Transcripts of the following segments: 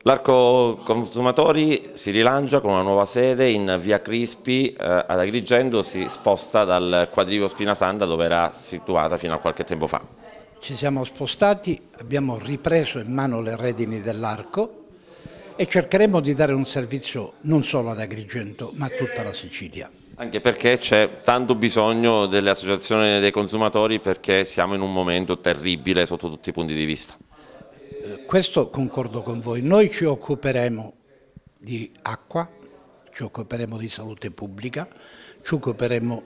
L'Arco Consumatori si rilancia con una nuova sede in via Crispi ad Agrigento, si sposta dal quadrivico Spinasanta dove era situata fino a qualche tempo fa. Ci siamo spostati, abbiamo ripreso in mano le redini dell'Arco e cercheremo di dare un servizio non solo ad Agrigento ma a tutta la Sicilia. Anche perché c'è tanto bisogno delle associazioni dei consumatori perché siamo in un momento terribile sotto tutti i punti di vista. Questo concordo con voi, noi ci occuperemo di acqua, ci occuperemo di salute pubblica, ci occuperemo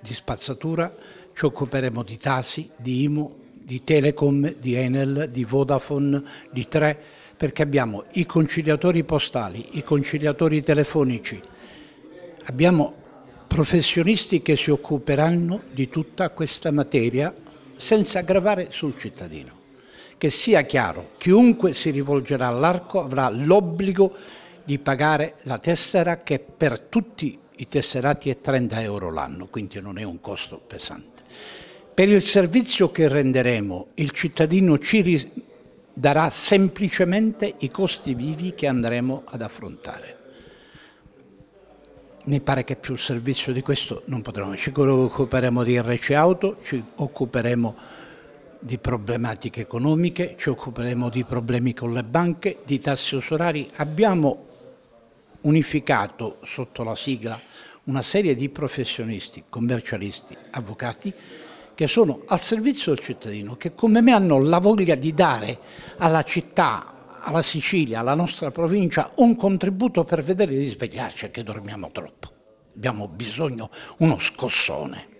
di spazzatura, ci occuperemo di Tasi, di IMU, di Telecom, di Enel, di Vodafone, di Tre, perché abbiamo i conciliatori postali, i conciliatori telefonici, abbiamo professionisti che si occuperanno di tutta questa materia senza gravare sul cittadino. Che sia chiaro, chiunque si rivolgerà all'Arco avrà l'obbligo di pagare la tessera che per tutti i tesserati è 30 euro l'anno, quindi non è un costo pesante. Per il servizio che renderemo il cittadino ci darà semplicemente i costi vivi che andremo ad affrontare. Mi pare che più servizio di questo non potremo. Ci occuperemo di RC Auto, ci occuperemo di problematiche economiche, ci occuperemo di problemi con le banche, di tassi usurari. Abbiamo unificato sotto la sigla una serie di professionisti, commercialisti, avvocati che sono al servizio del cittadino, che come me hanno la voglia di dare alla città, alla Sicilia, alla nostra provincia un contributo per vedere di svegliarci che dormiamo troppo. Abbiamo bisogno uno scossone.